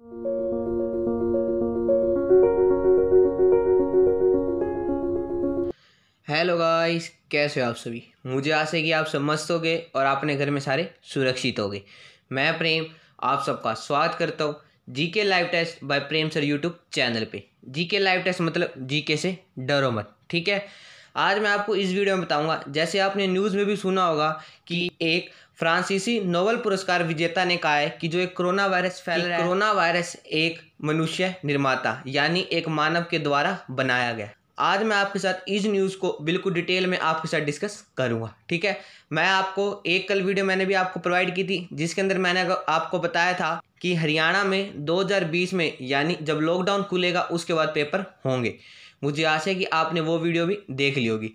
Hello guys, कैसे हो आप सभी। मुझे आशा है कि आप सब मस्त होगे और अपने घर में सारे सुरक्षित होगे। मैं प्रेम आप सबका स्वागत करता हूँ GK live test by Prem sir YouTube channel पे। जीके लाइव टेस्ट मतलब जीके से डरो मत, ठीक है। आज मैं आपको इस वीडियो में बताऊंगा, जैसे आपने न्यूज़ में भी सुना होगा कि एक फ्रांसीसी नोबेल पुरस्कार विजेता ने कहा है कि जो एक कोरोना वायरस फैल रहा है, कोरोना वायरस एक मनुष्य निर्माता यानी एक मानव के द्वारा बनाया गया। आज मैं आपके साथ इस न्यूज़ को बिल्कुल डिटेल में आपके साथ डिस्कस करूंगा, ठीक है। मैं आपको एक कल वीडियो मैंने भी आपको प्रोवाइड की थी, जिसके अंदर मैंने आपको बताया था कि हरियाणा में 2020 में यानी जब लॉकडाउन खुलेगा उसके बाद पेपर होंगे। मुझे आशा है कि आपने वो वीडियो भी देख ली होगी।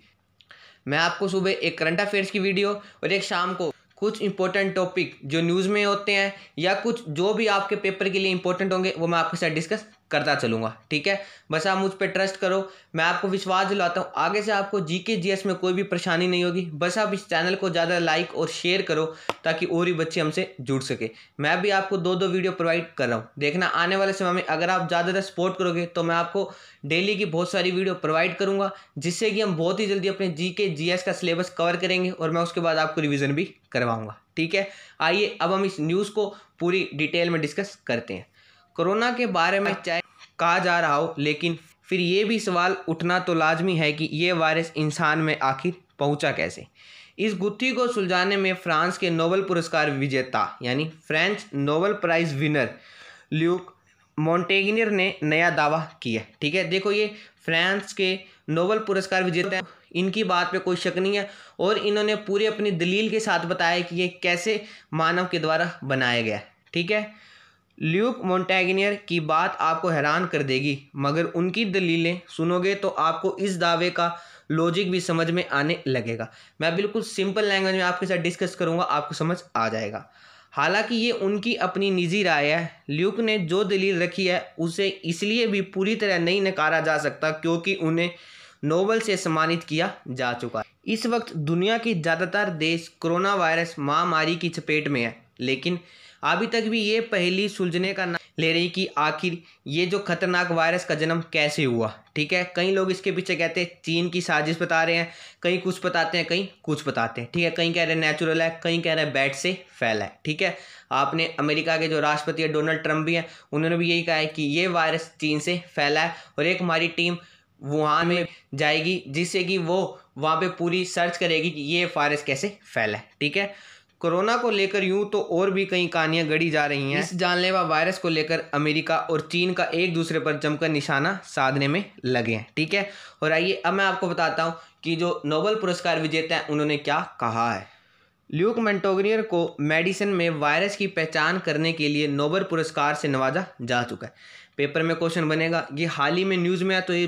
मैं आपको सुबह एक करंट अफेयर्स की वीडियो और एक शाम को कुछ इंपॉर्टेंट टॉपिक जो न्यूज़ में होते हैं या कुछ जो भी आपके पेपर के लिए इंपॉर्टेंट होंगे वो मैं आपके साथ डिस्कस करता चलूँगा, ठीक है। बस आप मुझ पर ट्रस्ट करो, मैं आपको विश्वास दिलाता हूँ आगे से आपको जीके जीएस में कोई भी परेशानी नहीं होगी। बस आप इस चैनल को ज़्यादा लाइक और शेयर करो ताकि और भी बच्चे हमसे जुड़ सके। मैं भी आपको दो वीडियो प्रोवाइड कर रहा हूँ। देखना आने वाले समय में अगर आप ज़्यादा सपोर्ट करोगे तो मैं आपको डेली की बहुत सारी वीडियो प्रोवाइड करूँगा, जिससे कि हम बहुत ही जल्दी अपने जीके जीएस का सिलेबस कवर करेंगे और मैं उसके बाद आपको रिवीजन भी करवाऊँगा, ठीक है। आइए अब हम इस न्यूज़ को पूरी डिटेल में डिस्कस करते हैं। कोरोना के बारे में चाहे कहा जा रहा हो, लेकिन फिर ये भी सवाल उठना तो लाजमी है कि ये वायरस इंसान में आखिर पहुंचा कैसे। इस गुत्थी को सुलझाने में फ्रांस के नोबेल पुरस्कार विजेता यानी French Nobel prize winner Luc Montagnier ने नया दावा किया, ठीक है। देखो, ये फ्रांस के नोबेल पुरस्कार विजेता हैं, इनकी बात पे कोई शक नहीं है और इन्होंने पूरी अपनी दलील के साथ बताया कि ये कैसे मानव के द्वारा बनाया गया, ठीक है। ल्यूक मोंटेग्नियर की बात आपको हैरान कर देगी, मगर उनकी दलीलें सुनोगे तो आपको इस दावे का लॉजिक भी समझ में आने लगेगा। मैं बिल्कुल सिंपल लैंग्वेज में आपके साथ डिस्कस करूंगा, आपको समझ आ जाएगा। हालांकि ये उनकी अपनी निजी राय है। ल्यूक ने जो दलील रखी है उसे इसलिए भी पूरी तरह नहीं नकारा जा सकता क्योंकि उन्हें नोबेल से सम्मानित किया जा चुका है। इस वक्त दुनिया के ज़्यादातर देश कोरोना वायरस महामारी की चपेट में है, लेकिन अभी तक भी ये पहेली सुलझने का नाम ले रही कि आखिर ये जो खतरनाक वायरस का जन्म कैसे हुआ, ठीक है। कई लोग इसके पीछे कहते हैं चीन की साजिश बता रहे हैं, कहीं कुछ बताते हैं, कहीं कुछ बताते हैं, ठीक है। कहीं कह रहे हैं नेचुरल है, कहीं कह रहे हैं बैट से फैला है, ठीक है। आपने अमेरिका के जो राष्ट्रपति है डोनाल्ड ट्रंप भी हैं, उन्होंने भी यही कहा है कि ये वायरस चीन से फैला है और एक हमारी टीम वुहान में जाएगी जिससे कि वो वहाँ पे पूरी सर्च करेगी कि ये वायरस कैसे फैला है, ठीक है। कोरोना को लेकर यूं तो और भी कई कहानियां गढ़ी जा रही हैं। इस जानलेवा वायरस को लेकर अमेरिका और चीन का एक दूसरे पर जमकर निशाना साधने में लगे हैं, ठीक है। और आइए अब मैं आपको बताता हूं कि जो नोबेल पुरस्कार विजेता हैं उन्होंने क्या कहा है। ल्यूक मोंटेग्नियर को मेडिसिन में वायरस की पहचान करने के लिए नोबेल पुरस्कार से नवाजा जा चुका है। पेपर में क्वेश्चन बनेगा, ये हाल ही में न्यूज़ में है तो ये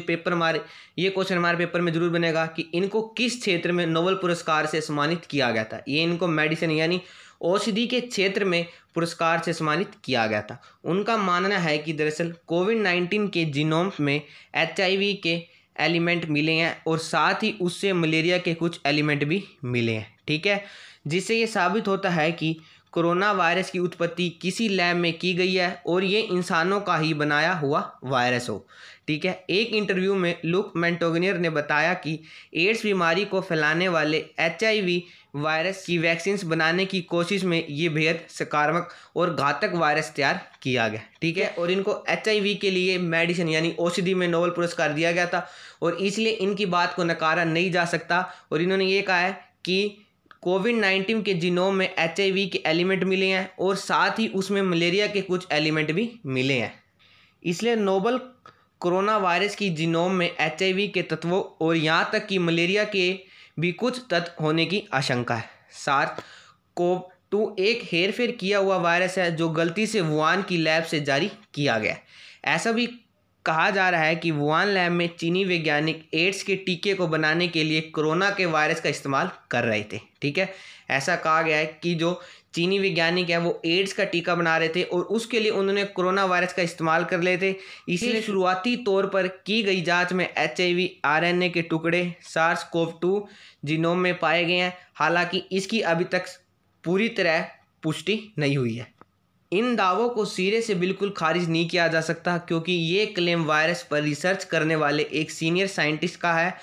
क्वेश्चन हमारे पेपर में जरूर बनेगा कि इनको किस क्षेत्र में नोबेल पुरस्कार से सम्मानित किया गया था। ये इनको मेडिसिन यानी औषधि के क्षेत्र में पुरस्कार से सम्मानित किया गया था। उनका मानना है कि दरअसल कोविड-19 के जीनोम में HIV के एलिमेंट मिले हैं और साथ ही उससे मलेरिया के कुछ एलिमेंट भी मिले हैं, ठीक है। जिससे ये साबित होता है कि कोरोना वायरस की उत्पत्ति किसी लैब में की गई है और ये इंसानों का ही बनाया हुआ वायरस हो, ठीक है। एक इंटरव्यू में ल्यूक मोंटेग्नियर ने बताया कि एड्स बीमारी को फैलाने वाले HIV वायरस की वैक्सीन बनाने की कोशिश में ये बेहद सकारात्मक और घातक वायरस तैयार किया गया, ठीक है। और इनको HIV के लिए मेडिसिन यानी औषधि में नोबेल पुरस्कार दिया गया था और इसलिए इनकी बात को नकारा नहीं जा सकता। और इन्होंने ये कहा है कि कोविड-19 के जीनोम में HIV के एलिमेंट मिले हैं और साथ ही उसमें मलेरिया के कुछ एलिमेंट भी मिले हैं। इसलिए नोबेल कोरोना वायरस की जीनोम में HIV के तत्वों और यहाँ तक कि मलेरिया के भी कुछ तत्व होने की आशंका है। SARS-CoV-2 एक हेरफेर किया हुआ वायरस है जो गलती से वुहान की लैब से जारी किया गया है। ऐसा भी कहा जा रहा है कि वुहान लैब में चीनी वैज्ञानिक एड्स के टीके को बनाने के लिए कोरोना के वायरस का इस्तेमाल कर रहे थे, ठीक है। ऐसा कहा गया है कि जो चीनी वैज्ञानिक है वो एड्स का टीका बना रहे थे और उसके लिए उन्होंने कोरोना वायरस का इस्तेमाल कर लिए थे। इसलिए शुरुआती तौर पर की गई जांच में HIV RNA के टुकड़े SARS-CoV-2 जीनोम में पाए गए हैं। हालांकि इसकी अभी तक पूरी तरह पुष्टि नहीं हुई है। इन दावों को सिरे से बिल्कुल खारिज नहीं किया जा सकता, क्योंकि ये क्लेम वायरस पर रिसर्च करने वाले एक सीनियर साइंटिस्ट का है।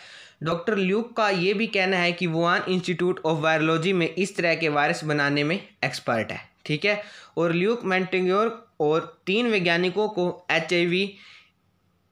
डॉक्टर ल्यूक का ये भी कहना है कि वुहान इंस्टीट्यूट ऑफ वायरोलॉजी में इस तरह के वायरस बनाने में एक्सपर्ट है, ठीक है। और ल्यूक मोंटेग्योर और 3 वैज्ञानिकों को HIV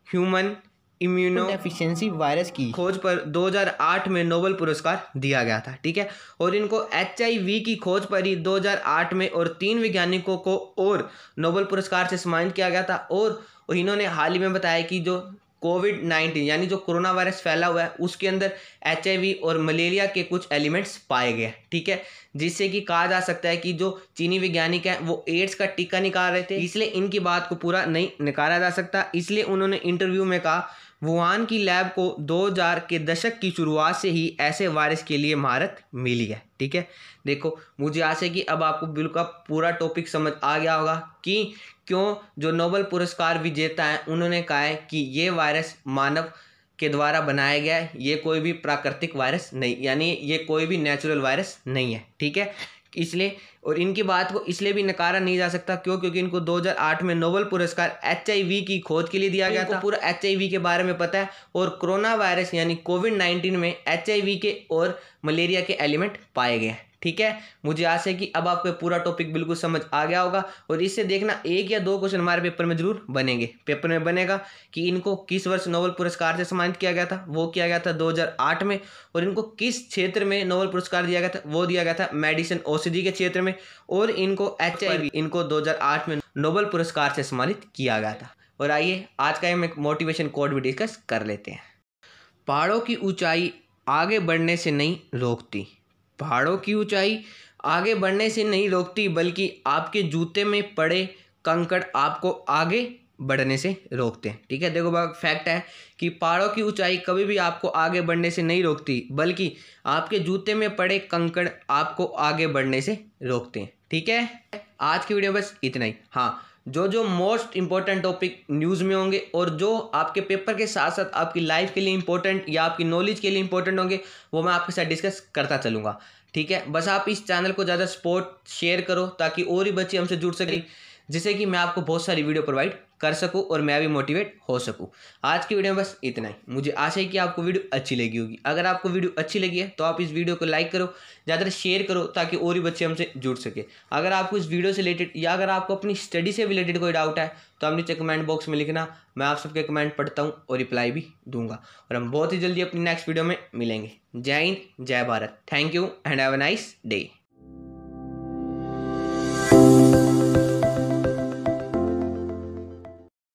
human immuno deficiency virus की खोज पर 2008 में नोबेल पुरस्कार दिया गया था, ठीक है। और इनको HIV की खोज पर ही 2008 में और 3 वैज्ञानिकों को और नोबेल पुरस्कार से सम्मानित किया गया था। और इन्होंने हाल ही में बताया कि जो कोविड-19 यानी जो कोरोना वायरस फैला हुआ है उसके अंदर HIV और मलेरिया के कुछ एलिमेंट्स पाए गए, ठीक है, जिससे कि कहा जा सकता है कि जो चीनी वैज्ञानिक हैं वो एड्स का टीका निकाल रहे थे, इसलिए इनकी बात को पूरा नहीं नकारा जा सकता। इसलिए उन्होंने इंटरव्यू में कहा वुहान की लैब को 2000 के दशक की शुरुआत से ही ऐसे वायरस के लिए महारत मिली है, ठीक है। देखो, मुझे आशा है कि अब आपको बिल्कुल पूरा टॉपिक समझ आ गया होगा कि क्यों जो नोबेल पुरस्कार विजेता हैं उन्होंने कहा है कि ये वायरस मानव के द्वारा बनाया गया है, ये कोई भी प्राकृतिक वायरस नहीं, यानी ये कोई भी नेचुरल वायरस नहीं है, ठीक है। इसलिए और इनकी बात को इसलिए भी नकारा नहीं जा सकता क्योंकि इनको 2008 में नोबेल पुरस्कार HIV की खोज के लिए दिया गया था। पूरा HIV के बारे में पता है और कोरोना वायरस यानी कोविड-19 में HIV के और मलेरिया के एलिमेंट पाए गए हैं, ठीक है। मुझे आशा है कि अब आपको पूरा टॉपिक बिल्कुल समझ आ गया होगा। और इससे देखना 1 या 2 क्वेश्चन हमारे पेपर में जरूर बनेंगे। पेपर में बनेगा कि इनको किस वर्ष नोबेल पुरस्कार से सम्मानित किया गया था, वो किया गया था 2008 में। और इनको किस क्षेत्र में नोबेल पुरस्कार दिया गया था, वो दिया गया था मेडिसिन औषधि के क्षेत्र में। और इनको HIV इनको 2008 में नोबेल पुरस्कार से सम्मानित किया गया था। और आइए आज का हम एक मोटिवेशन कोट भी डिस्कस कर लेते हैं। पहाड़ों की ऊंचाई आगे बढ़ने से नहीं रोकती, पहाड़ों की ऊंचाई आगे बढ़ने से नहीं रोकती, बल्कि आपके जूते में पड़े कंकड़ आपको आगे बढ़ने से रोकते हैं, ठीक है। देखो फैक्ट है कि पहाड़ों की ऊंचाई कभी भी आपको आगे बढ़ने से नहीं रोकती, बल्कि आपके जूते में पड़े कंकड़ आपको आगे बढ़ने से रोकते हैं, ठीक है। आज की वीडियो बस इतना ही। हाँ, जो मोस्ट इंपॉर्टेंट टॉपिक न्यूज़ में होंगे और जो आपके पेपर के साथ साथ आपकी लाइफ के लिए इंपॉर्टेंट या आपकी नॉलेज के लिए इंपॉर्टेंट होंगे वो मैं आपके साथ डिस्कस करता चलूँगा, ठीक है। बस आप इस चैनल को ज़्यादा सपोर्ट शेयर करो ताकि और ही बच्चे हमसे जुड़ सकें, जिससे कि मैं आपको बहुत सारी वीडियो प्रोवाइड कर सकूं और मैं भी मोटिवेट हो सकूं। आज की वीडियो में बस इतना ही। मुझे आशा है कि आपको वीडियो अच्छी लगी होगी। अगर आपको वीडियो अच्छी लगी है तो आप इस वीडियो को लाइक करो, ज़्यादा शेयर करो ताकि और भी बच्चे हमसे जुड़ सके। अगर आपको इस वीडियो से रिलेटेड या अगर आपको अपनी स्टडी से रिलेटेड कोई डाउट है तो आप नीचे कमेंट बॉक्स में लिखना, मैं आप सबके कमेंट पढ़ता हूँ और रिप्लाई भी दूंगा। और हम बहुत ही जल्दी अपनी नेक्स्ट वीडियो में मिलेंगे। जय हिंद, जय Bharat. Thank you and have a nice day.